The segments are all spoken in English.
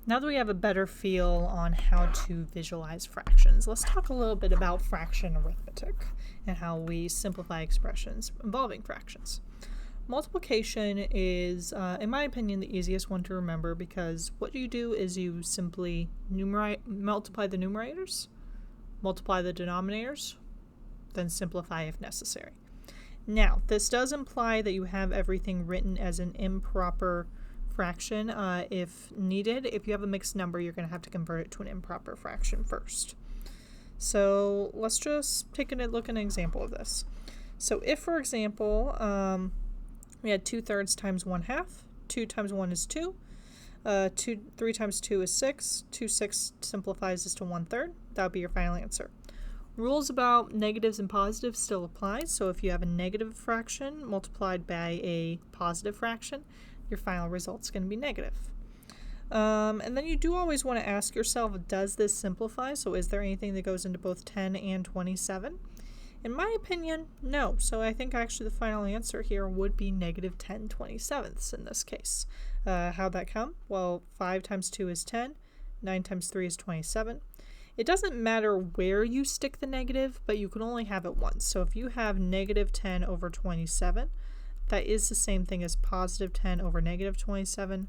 Now that we have a better feel on how to visualize fractions, let's talk a little bit about fraction arithmetic and how we simplify expressions involving fractions. Multiplication is, in my opinion, the easiest one to remember because what you do is you simply multiply the numerators, multiply the denominators, then simplify if necessary. Now, this does imply that you have everything written as an improper fraction if needed. If you have a mixed number, you're going to have to convert it to an improper fraction first. So let's just take a look at an example of this. So if, for example, we had 2/3 times 1/2, 2 times 1 is 2, 3 times 2 is 6, 2/6 simplifies this to 1/3, that would be your final answer. Rules about negatives and positives still apply, so if you have a negative fraction multiplied by a positive fraction, your final result's going to be negative. And then you do always want to ask yourself, does this simplify? So is there anything that goes into both 10 and 27? In my opinion, no. So I think actually the final answer here would be negative 10/27 in this case. How'd that come? Well, 5 times 2 is 10, 9 times 3 is 27. It doesn't matter where you stick the negative, but you can only have it once. So if you have negative 10 over 27, that is the same thing as positive 10 over negative 27,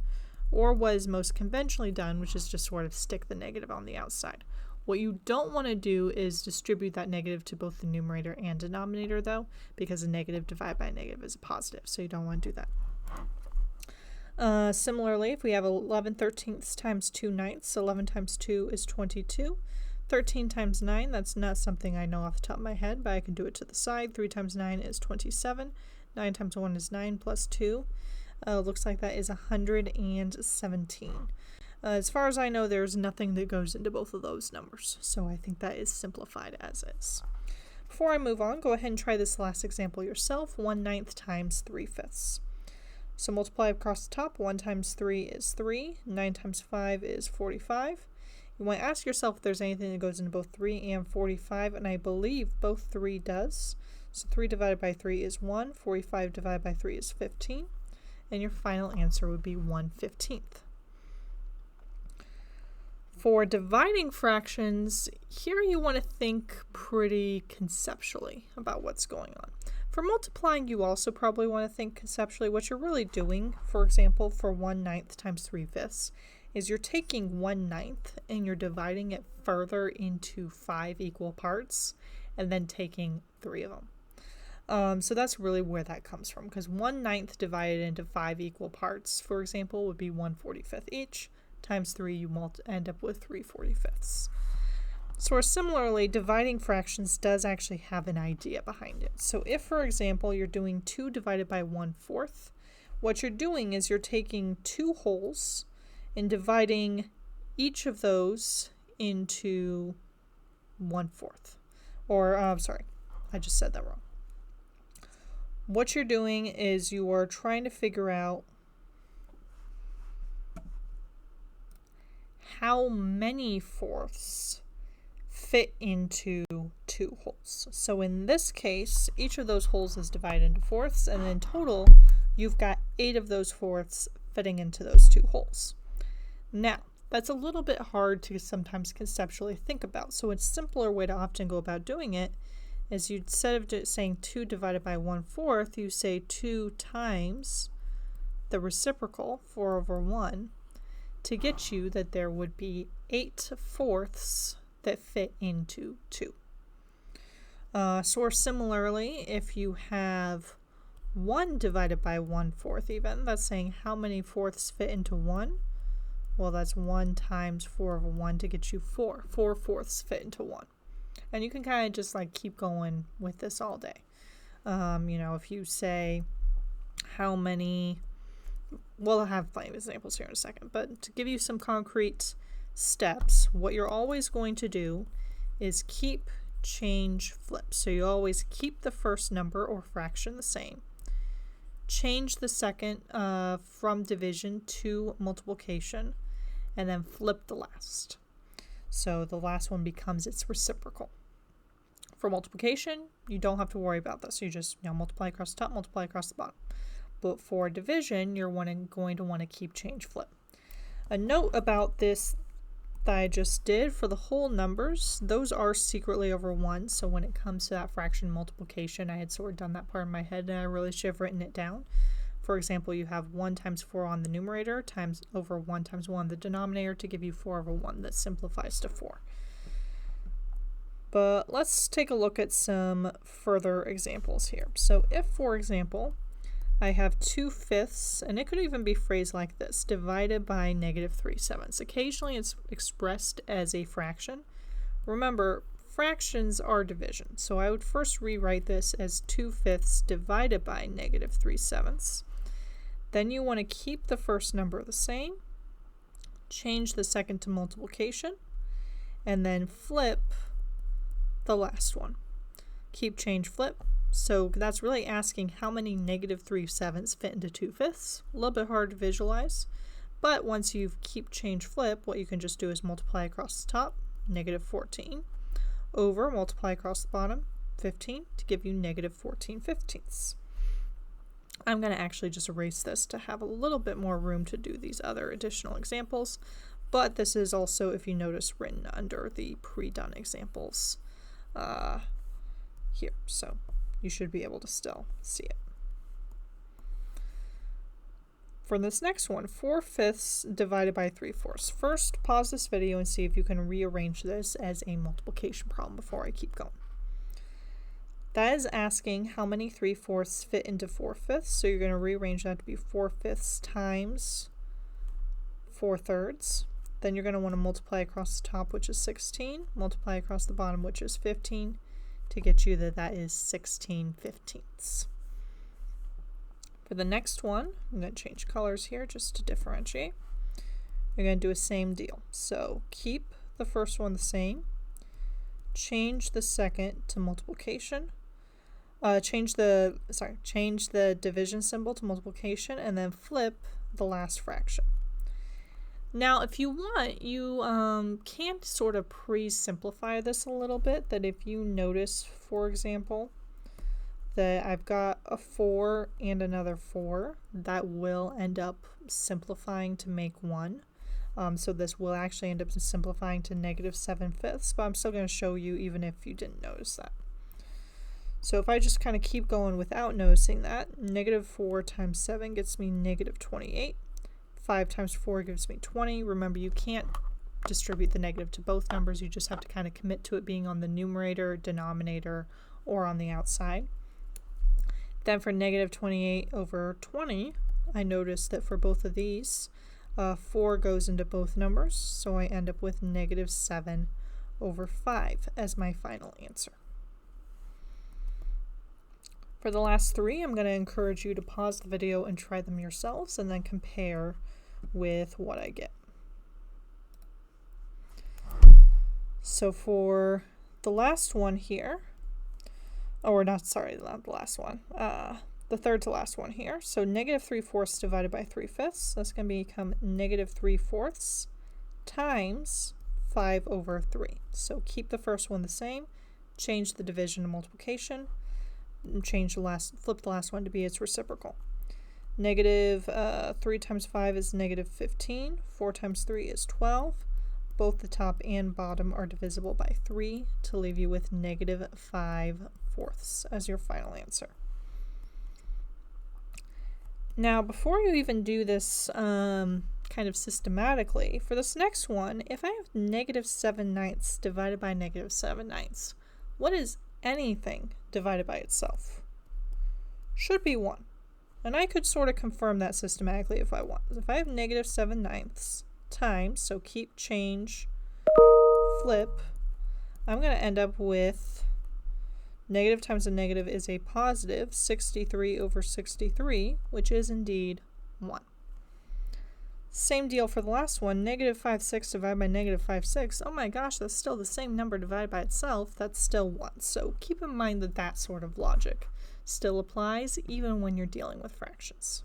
or what is most conventionally done, which is just sort of stick the negative on the outside. What you don't want to do is distribute that negative to both the numerator and denominator, though, because a negative divided by a negative is a positive, so you don't want to do that. Similarly, if we have 11/13 times 2/9, 11 times 2 is 22. 13 times 9, that's not something I know off the top of my head, but I can do it to the side. 3 times 9 is 27. 9 times 1 is 9 plus 2. Looks like that is 117. As far as I know, there's nothing that goes into both of those numbers, so I think that is simplified as is. Before I move on, go ahead and try this last example yourself. 1/9 times 3/5. So multiply across the top. 1 times 3 is 3. 9 times 5 is 45. You want to ask yourself if there's anything that goes into both 3 and 45, and I believe both 3 does. So 3 divided by 3 is 1. 45 divided by 3 is 15. And your final answer would be 1/15. For dividing fractions, here you want to think pretty conceptually about what's going on. For multiplying, you also probably want to think conceptually. What you're really doing, for example, for 1/9 times 3/5, is you're taking 1/9 and you're dividing it further into 5 equal parts and then taking 3 of them. So that's really where that comes from, because 1/9 divided into 5 equal parts, for example, would be 1/45 each. Times 3, you end up with 3/45. So similarly, dividing fractions does actually have an idea behind it. So if, for example, you're doing 2 divided by 1/4, what you're doing is you're taking 2 wholes and dividing each of those into 1/4. Or, sorry, I just said that wrong. What you're doing is you are trying to figure out how many fourths fit into 2 holes. So in this case, each of those holes is divided into fourths, and in total, you've got 8 of those fourths fitting into those 2 holes. Now, that's a little bit hard to sometimes conceptually think about, so a simpler way to often go about doing it is you, instead of saying 2 divided by 1/4, you say 2 times the reciprocal, 4 over 1, to get you that there would be 8 fourths that fit into 2. So similarly, if you have 1 divided by 1/4 even, that's saying how many fourths fit into 1? Well, that's 1 times 4 over 1 to get you 4. 4 fourths fit into 1. And you can kind of just like keep going with this all day. If you say how many, well, I'll have plenty of examples here in a second, but to give you some concrete steps, what you're always going to do is keep, change, flip. So you always keep the first number or fraction the same, change the second from division to multiplication, and then flip the last. So the last one becomes its reciprocal. For multiplication, you don't have to worry about this. You just multiply across the top, multiply across the bottom. But for division, you're going to want to keep, change, flip. A note about this that I just did for the whole numbers, those are secretly over 1. So when it comes to that fraction multiplication, I had sort of done that part in my head and I really should have written it down. For example, you have 1 times 4 on the numerator times over 1 times 1 on the denominator to give you 4 over 1. That simplifies to 4. But let's take a look at some further examples here. So if, for example, I have 2/5, and it could even be phrased like this, divided by -3/7. Occasionally it's expressed as a fraction. Remember, fractions are division, so I would first rewrite this as 2/5 divided by -3/7. Then you want to keep the first number the same, change the second to multiplication, and then flip the last one. Keep, change, flip. So that's really asking how many -3/7 fit into 2/5. A little bit hard to visualize, but once you keep, change, flip, what you can just do is multiply across the top, -14, over, multiply across the bottom, 15, to give you -14/15. I'm going to actually just erase this to have a little bit more room to do these other additional examples, but this is also, if you notice, written under the pre-done examples here, so you should be able to still see it. For this next one, 4/5 divided by 3/4. First, pause this video and see if you can rearrange this as a multiplication problem before I keep going. That is asking how many 3/4 fit into 4/5, so you're going to rearrange that to be 4/5 times 4/3. Then you're going to want to multiply across the top, which is 16, multiply across the bottom, which is 15, to get you that is 16/15. For the next one, I'm going to change colors here just to differentiate. You're going to do a same deal. So keep the first one the same, change the second to multiplication, change the division symbol to multiplication, and then flip the last fraction. Now, if you want, you can sort of pre-simplify this a little bit, that if you notice, for example, that I've got a 4 and another 4, that will end up simplifying to make 1. So this will actually end up simplifying to -7/5, but I'm still going to show you even if you didn't notice that. So if I just kind of keep going without noticing that, -4 times 7 gets me -28. 5 times 4 gives me 20. Remember, you can't distribute the negative to both numbers. You just have to kind of commit to it being on the numerator, denominator, or on the outside. Then for -28 over 20, I noticed that for both of these, 4 goes into both numbers, so I end up with -7 over 5 as my final answer. For the last 3, I'm going to encourage you to pause the video and try them yourselves and then compare with what I get. So for the last one here, or not, sorry, not the last one, the third to last one here, so -3/4 divided by 3/5, that's going to become -3/4 times 5 over 3. So keep the first one the same, change the division to multiplication, flip the last one to be its reciprocal. -3 times 5 is -15, 4 times 3 is 12. Both the top and bottom are divisible by 3 to leave you with -5/4 as your final answer. Now, before you even do this kind of systematically, for this next one, if I have -7/9 divided by -7/9, what is anything divided by itself? Should be 1. And I could sort of confirm that systematically if I want. If I have -7/9 times, so keep, change, flip, I'm going to end up with negative times a negative is a positive 63 over 63, which is indeed 1. Same deal for the last one, -5/6 divided by -5/6. Oh my gosh, that's still the same number divided by itself. That's still 1. So keep in mind that that sort of logic still applies even when you're dealing with fractions.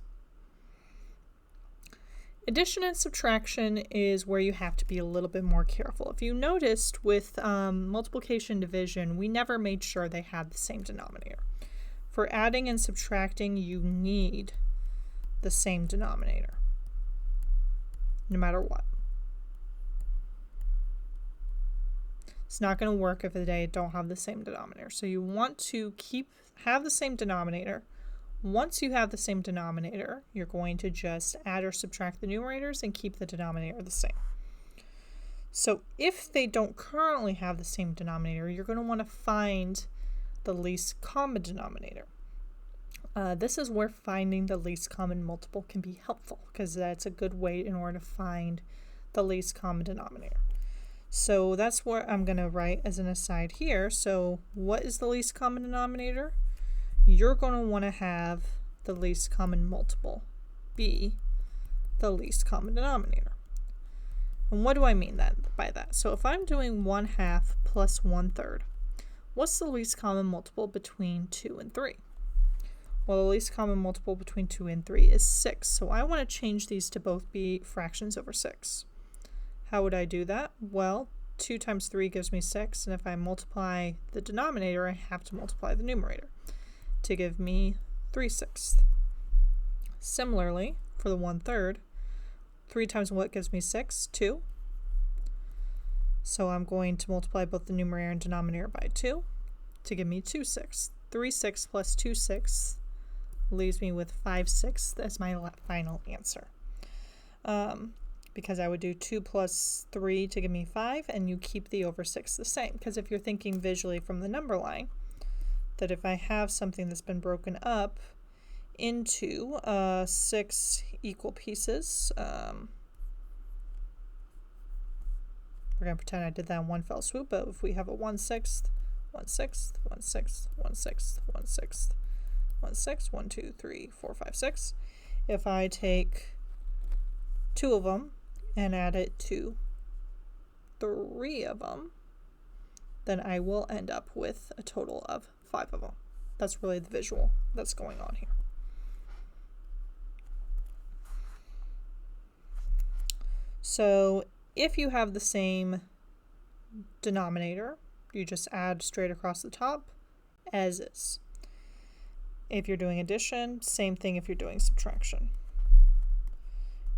Addition and subtraction is where you have to be a little bit more careful. If you noticed with multiplication and division, we never made sure they had the same denominator. For adding and subtracting, you need the same denominator. no matter what. It's not going to work if they don't have the same denominator. So you want to have the same denominator. Once you have the same denominator, you're going to just add or subtract the numerators and keep the denominator the same. So if they don't currently have the same denominator, you're going to want to find the least common denominator. This is where finding the least common multiple can be helpful, because that's a good way in order to find the least common denominator. So that's what I'm going to write as an aside here. So what is the least common denominator? You're going to want to have the least common multiple be the least common denominator. And what do I mean by that? So if I'm doing 1/2 plus 1/3, what's the least common multiple between 2 and 3? Well, the least common multiple between 2 and 3 is 6. So I want to change these to both be fractions over 6. How would I do that? Well, 2 times 3 gives me 6, and if I multiply the denominator, I have to multiply the numerator to give me 3/6. Similarly, for the 1/3, 3 times what gives me 6? 2. So I'm going to multiply both the numerator and denominator by 2 to give me 2/6. 3/6 plus 2/6 leaves me with 5/6 as my final answer. Because I would do 2 plus 3 to give me 5, and you keep the over 6 the same. Because if you're thinking visually from the number line, that if I have something that's been broken up into 6 equal pieces, we're going to pretend I did that in one fell swoop, but if we have a 1/6, 1/6, 1/6, 1/6, 1/6, 1/6, 1, 2, 3, 4, 5, 6, if I take 2 of them and add it to 3 of them, then I will end up with a total of 5 of them. That's really the visual that's going on here. So if you have the same denominator, you just add straight across the top as is. If you're doing addition, same thing if you're doing subtraction.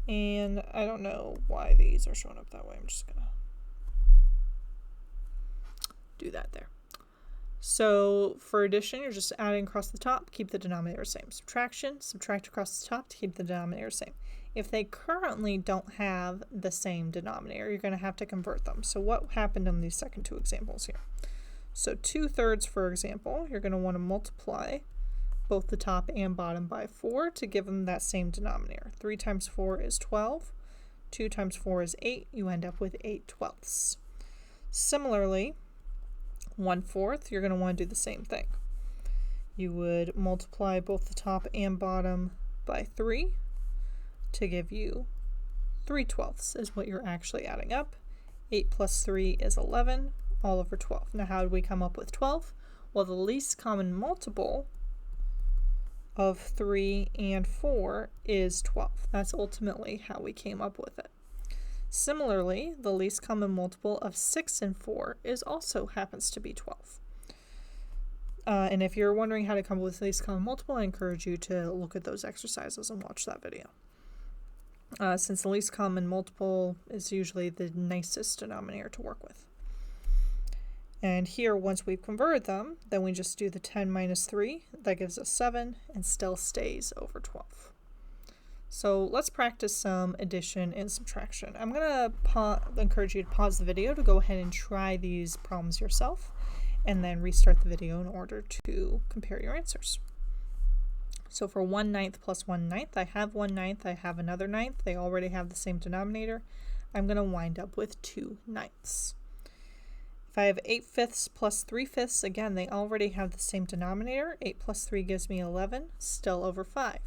And I don't know why these are showing up that way. I'm just going to do that there. So for addition, you're just adding across the top, keep the denominator same. Subtraction, subtract across the top to keep the denominator same. If they currently don't have the same denominator, you're going to have to convert them. So what happened in these second two examples here? So 2/3, for example, you're going to want to multiply both the top and bottom by 4 to give them that same denominator. 3 times 4 is 12. 2 times 4 is 8. You end up with 8/12. Similarly, 1/4, you're going to want to do the same thing. You would multiply both the top and bottom by 3 to give you 3/12 is what you're actually adding up. 8 plus 3 is 11, all over 12. Now how did we come up with 12? Well, the least common multiple of 3 and 4 is 12. That's ultimately how we came up with it. Similarly, the least common multiple of 6 and 4 also happens to be 12. And if you're wondering how to come up with the least common multiple, I encourage you to look at those exercises and watch that video. Since the least common multiple is usually the nicest denominator to work with. And here, once we've converted them, then we just do the 10 minus 3. That gives us 7 and still stays over 12. So let's practice some addition and subtraction. I'm going to encourage you to pause the video to go ahead and try these problems yourself, and then restart the video in order to compare your answers. So for 1/9 plus 1/9, I have 1/9, I have another 9th. They already have the same denominator. I'm going to wind up with 2/9. If I have 8/5 plus 3/5, again, they already have the same denominator. 8 plus 3 gives me 11, still over 5.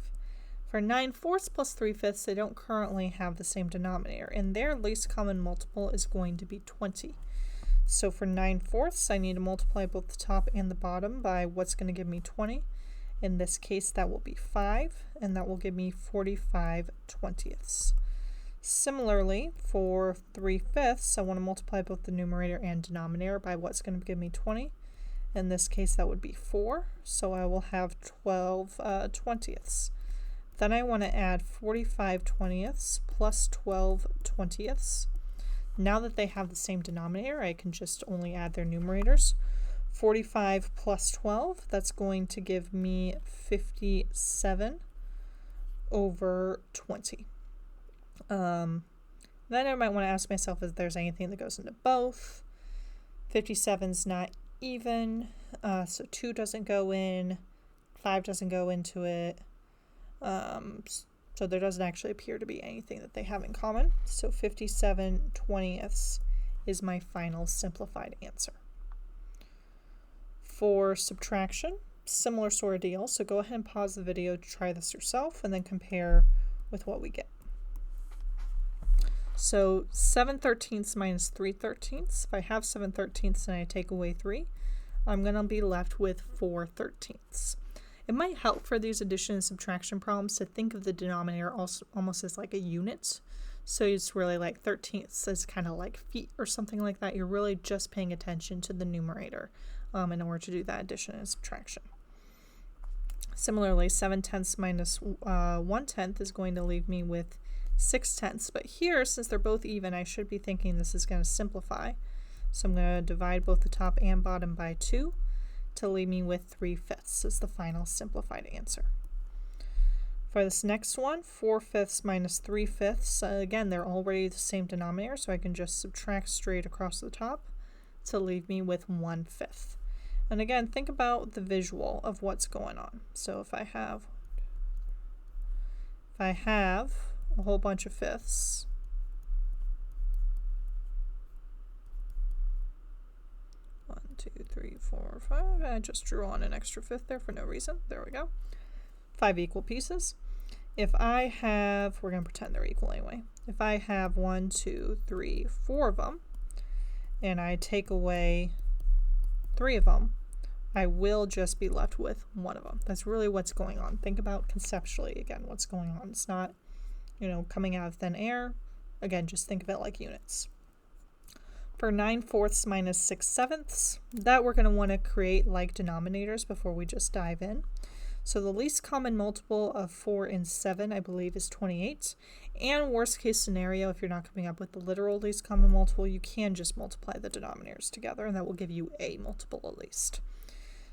For 9/4 plus 3/5, they don't currently have the same denominator, and their least common multiple is going to be 20. So for 9/4, I need to multiply both the top and the bottom by what's going to give me 20. In this case, that will be 5, and that will give me 45/20. Similarly, for 3/5, I want to multiply both the numerator and denominator by what's going to give me 20. In this case, that would be 4, so I will have 12/20. Then I want to add 45 twentieths plus 12 twentieths. Now that they have the same denominator, I can just only add their numerators. 45 plus 12, that's going to give me 57 over 20. Then I might want to ask myself if there's anything that goes into both. 57's not even, so 2 doesn't go in, 5 doesn't go into it. So there doesn't actually appear to be anything that they have in common. So 57 twentieths is my final simplified answer. For subtraction, similar sort of deal. So go ahead and pause the video to try this yourself and then compare with what we get. So 7/13 minus 3/13. If I have 7/13 and I take away 3, I'm going to be left with 4/13. It might help for these addition and subtraction problems to think of the denominator also almost as like a unit. So it's really like 13ths as kind of like feet or something like that. You're really just paying attention to the numerator in order to do that addition and subtraction. Similarly, 7/10 minus 1/10 is going to leave me with 6/10. But here, since they're both even, I should be thinking this is going to simplify. So I'm going to divide both the top and bottom by 2 to leave me with 3/5 as the final simplified answer. For this next one, 4/5 minus 3/5, again, they're already the same denominator, so I can just subtract straight across the top to leave me with 1/5. And again, think about the visual of what's going on. So if I have a whole bunch of fifths, one, 2, 3, 4, 5. I just drew on an extra fifth there for no reason. There we go. 5 equal pieces. If I have, we're going to pretend they're equal anyway. If I have 1, 2, 3, 4 of them, and I take away 3 of them, I will just be left with 1 of them. That's really what's going on. Think about conceptually, again, what's going on. It's not, coming out of thin air. Again, just think of it like units. For 9/4 minus 6/7, that we're going to want to create like denominators before we just dive in. So the least common multiple of 4 and 7, I believe, is 28. And worst case scenario, if you're not coming up with the literal least common multiple, you can just multiply the denominators together, and that will give you a multiple at least.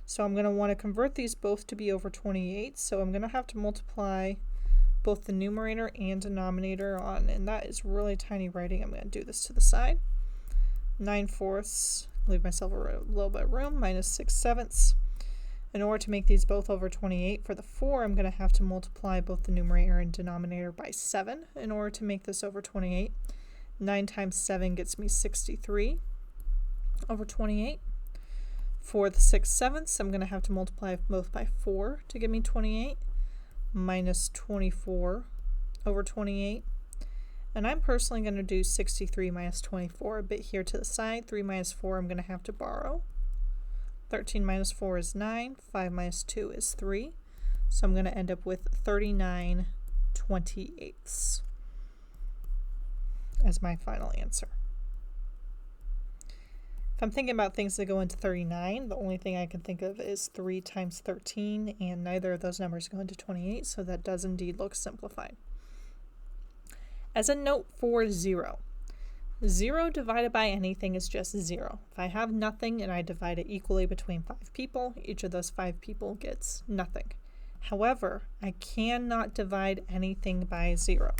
So I'm going to want to convert these both to be over 28. So I'm going to have to multiply both the numerator and denominator on, and that is really tiny writing. I'm going to do this to the side. 9/4, leave myself a little bit of room, minus 6/7. In order to make these both over 28, for the 4, I'm going to have to multiply both the numerator and denominator by 7 in order to make this over 28. 9 times 7 gets me 63 over 28. For the 6/7, I'm going to have to multiply both by 4 to give me 28, minus 24 over 28. And I'm personally going to do 63 minus 24 a bit here to the side. 3 minus 4 I'm going to have to borrow. 13 minus 4 is 9. 5 minus 2 is 3. So I'm going to end up with 39/28 as my final answer. If I'm thinking about things that go into 39, the only thing I can think of is 3 times 13, and neither of those numbers go into 28, so that does indeed look simplified. As a note for 0, 0 divided by anything is just 0. If I have nothing and I divide it equally between 5 people, each of those 5 people gets nothing. However, I cannot divide anything by 0.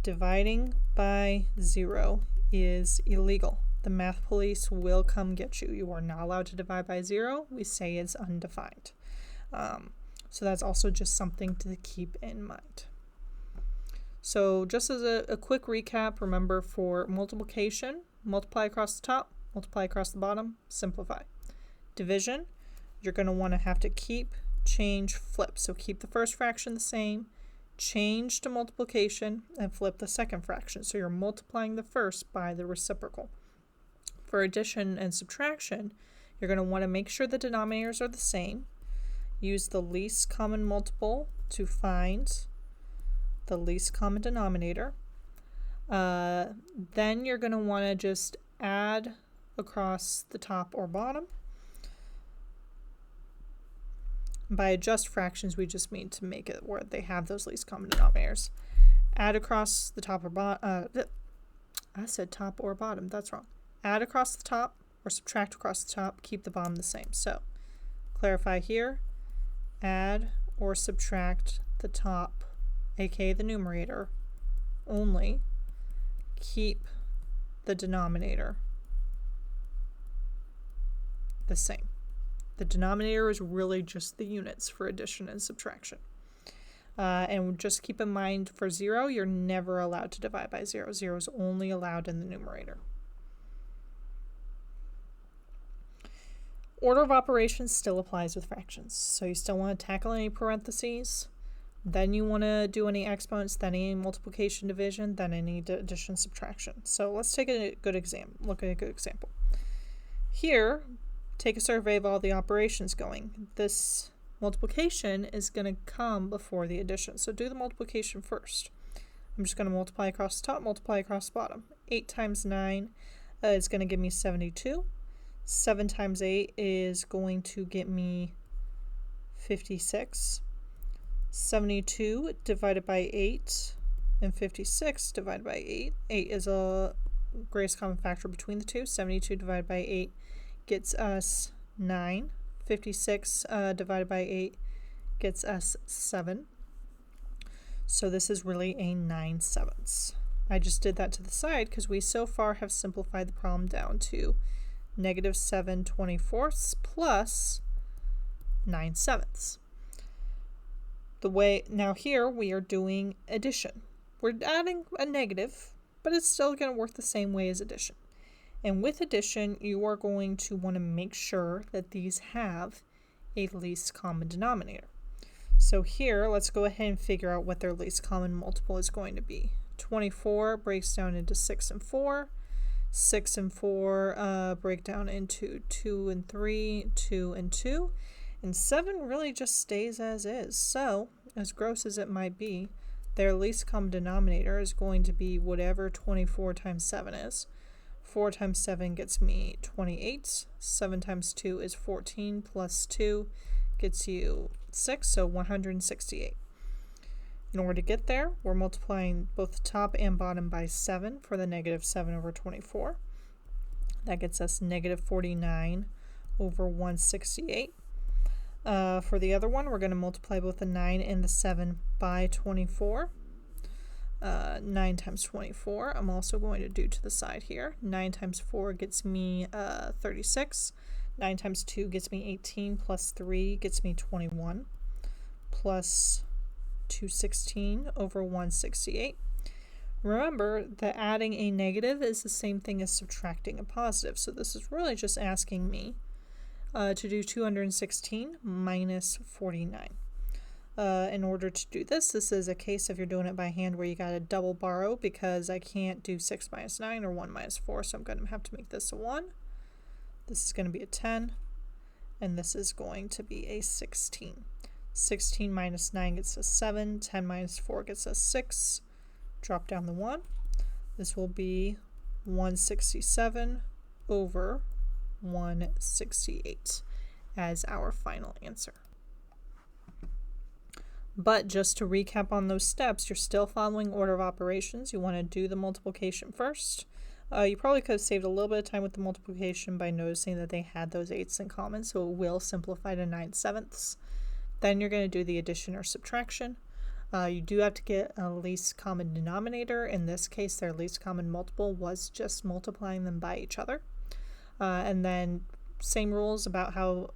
Dividing by 0 is illegal. The math police will come get you. You are not allowed to divide by 0. We say it's undefined. So that's also just something to keep in mind. So just as a quick recap, remember for multiplication, multiply across the top, multiply across the bottom, simplify. Division, you're going to want to have to keep, change, flip. So keep the first fraction the same, change to multiplication, and flip the second fraction. So you're multiplying the first by the reciprocal. For addition and subtraction, you're going to want to make sure the denominators are the same. Use the least common multiple to find the least common denominator. Then you're going to want to just add across the top or bottom. By adjust fractions, we just mean to make it where they have those least common denominators. Add across the top or bottom. I said top or bottom. That's wrong. Add across the top or subtract across the top. Keep the bottom the same. So clarify here. Add or subtract the top, aka the numerator, only. Keep the denominator the same. The denominator is really just the units for addition and subtraction. And just keep in mind for 0, you're never allowed to divide by 0. 0 is only allowed in the numerator. Order of operations still applies with fractions. So you still want to tackle any parentheses, then you want to do any exponents, then any multiplication, division, then any addition, subtraction. So let's take a good example. Look at a good example. Here, take a survey of all the operations going. This multiplication is going to come before the addition. So do the multiplication first. I'm just going to multiply across the top, multiply across the bottom. 8 times 9 is going to give me 72. 7 times 8 is going to get me 56. 72 divided by 8 and 56 divided by 8. 8 is a greatest common factor between the two. 72 divided by 8 gets us 9. 56 divided by 8 gets us 7. So this is really a 9/7. I just did that to the side because we so far have simplified the problem down to -7/24 plus 9/7. Now here we are doing addition. We're adding a negative, but it's still going to work the same way as addition. And with addition, you are going to want to make sure that these have a least common denominator. So here, let's go ahead and figure out what their least common multiple is going to be. 24 breaks down into 6 and 4. 6 and 4 break down into 2 and 3, 2 and 2. And 7 really just stays as is. So, as gross as it might be, their least common denominator is going to be whatever 24 times 7 is. 4 times 7 gets me 28. 7 times 2 is 14 plus 2 gets you 6, so 168. In order to get there, we're multiplying both the top and bottom by 7 for the -7/24. That gets us -49/168. For the other one, we're going to multiply both the 9 and the 7 by 24. 9 times 24, I'm also going to do to the side here. 9 times 4 gets me 36. 9 times 2 gets me 18, plus 3 gets me 21, plus 216/168. Remember that adding a negative is the same thing as subtracting a positive, so this is really just asking me to do 216 minus 49. In order to do this is a case if you're doing it by hand where you got to double borrow because I can't do 6 minus 9 or 1 minus 4, so I'm going to have to make this a 1. This is going to be a 10, and this is going to be a 16. 16 minus 9 gets us 7, 10 minus 4 gets us 6. Drop down the 1. This will be 167/168 as our final answer. But just to recap on those steps, you're still following order of operations. You want to do the multiplication first. You probably could have saved a little bit of time with the multiplication by noticing that they had those 8s in common, so it will simplify to 9/7. Then you're going to do the addition or subtraction. You do have to get a least common denominator. In this case, their least common multiple was just multiplying them by each other. And then same rules about how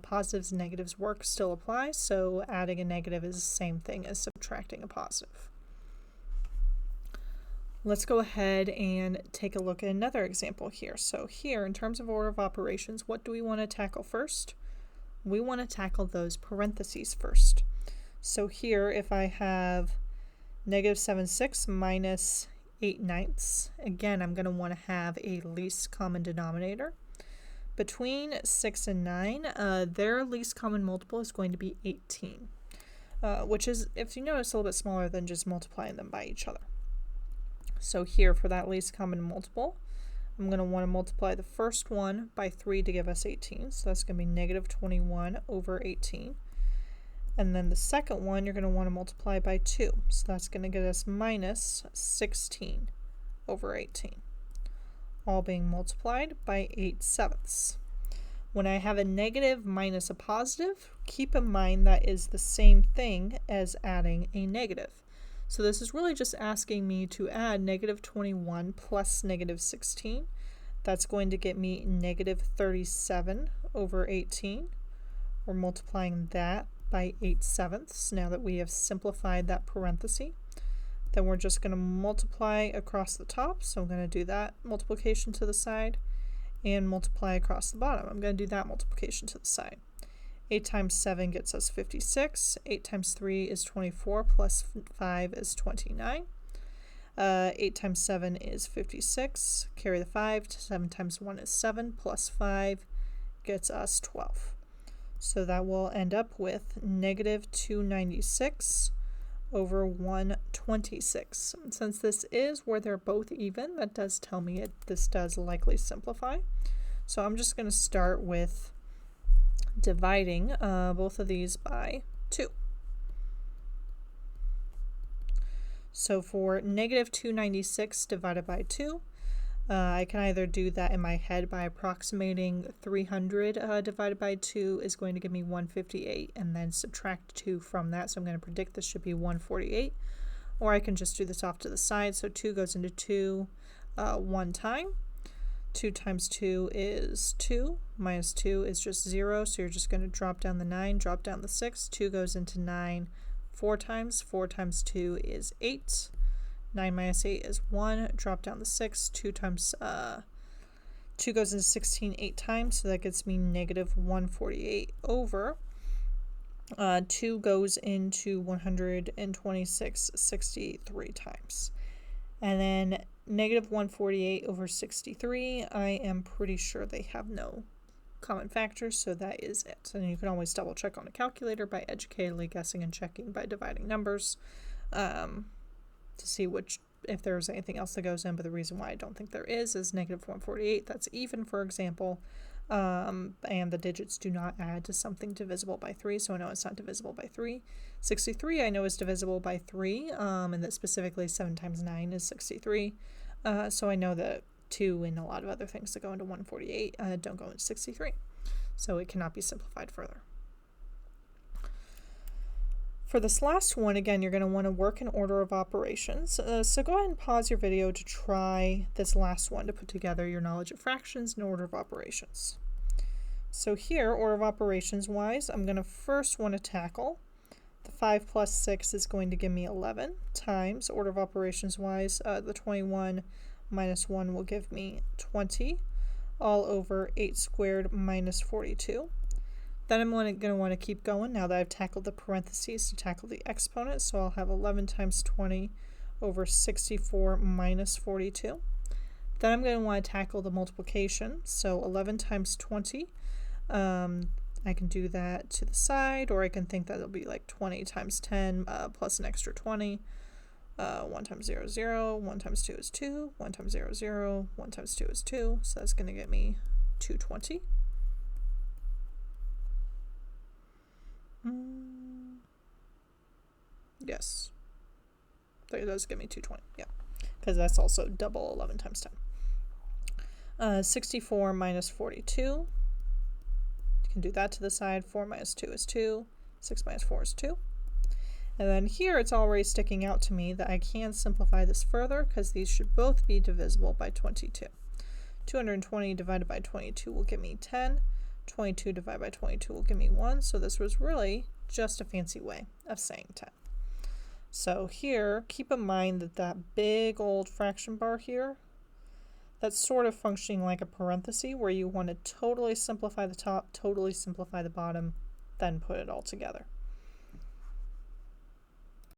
positives and negatives work still apply, so adding a negative is the same thing as subtracting a positive. Let's go ahead and take a look at another example here. So here, in terms of order of operations, what do we want to tackle first? We want to tackle those parentheses first. So here, if I have -7/6 minus 8/9, again, I'm going to want to have a least common denominator. Between 6 and 9, their least common multiple is going to be 18, which is, if you notice, a little bit smaller than just multiplying them by each other. So here, for that least common multiple, I'm going to want to multiply the first one by 3 to give us 18. So that's going to be -21/18. And then the second one, you're going to want to multiply by 2. So that's going to get us minus 16 over 18. All being multiplied by 8/7. When I have a negative minus a positive, keep in mind that is the same thing as adding a negative. So this is really just asking me to add negative 21 plus negative 16. That's going to get me negative 37 over 18. We're multiplying that by 8/7 now that we have simplified that parenthesis. Then we're just going to multiply across the top. So I'm going to do that multiplication to the side and multiply across the bottom. I'm going to do that multiplication to the side. 8 times 7 gets us 56. 8 times 3 is 24 plus 5 is 29. 8 times 7 is 56. Carry the 5. 7 times 1 is 7 plus 5 gets us 12. So that will end up with negative 296 over 126. Since this is where they're both even, that does tell me this does likely simplify. So I'm just going to start with dividing both of these by 2. So for negative 296 divided by 2, I can either do that in my head by approximating 300 divided by 2 is going to give me 158, and then subtract 2 from that. So I'm going to predict this should be 148. Or I can just do this off to the side. So 2 goes into 2 one time. 2 times 2 is 2. Minus 2 is just 0. So you're just going to drop down the 9, drop down the 6. 2 goes into 9 4 times. 4 times 2 is 8. 9 minus 8 is 1. Drop down the 6. 2 times 2 goes into 16 8 times. So that gets me negative 148 over 2 goes into 126 63 times. And then negative 148 over 63, I am pretty sure they have no common factors, so that is it. And you can always double check on a calculator by educatedly guessing and checking by dividing numbers to see if there's anything else that goes in, but the reason why I don't think there is negative 148. That's even, for example, and the digits do not add to something divisible by 3, so I know it's not divisible by 3. 63 I know is divisible by 3, and that specifically 7 times 9 is 63, so I know that 2 and a lot of other things that go into 148 don't go into 63, so it cannot be simplified further. For this last one, again, you're going to want to work in order of operations. So go ahead and pause your video to try this last one to put together your knowledge of fractions and order of operations. So here, order of operations wise, I'm going to first want to tackle the 5 plus 6 is going to give me 11 times, order of operations wise, the 21 minus 1 will give me 20, all over 8 squared minus 42. Then I'm going to want to keep going now that I've tackled the parentheses to tackle the exponent. So I'll have 11 times 20 over 64 minus 42. Then I'm going to want to tackle the multiplication. So 11 times 20, I can do that to the side, or I can think that it'll be like 20 times 10 plus an extra 20. 1 times 0, 0. 1 times 2 is 2. 1 times 0, 0. 1 times 2 is 2. So that's going to get me 220. Yes, that does give me 220, yeah, because that's also double 11 times 10. 64 minus 42, you can do that to the side. 4 minus 2 is 2, 6 minus 4 is 2. And then here it's already sticking out to me that I can simplify this further because these should both be divisible by 22. 220 divided by 22 will give me 10. 22 divided by 22 will give me 1, so this was really just a fancy way of saying 10. So here, keep in mind that that big old fraction bar here, that's sort of functioning like a parenthesis where you want to totally simplify the top, totally simplify the bottom, then put it all together.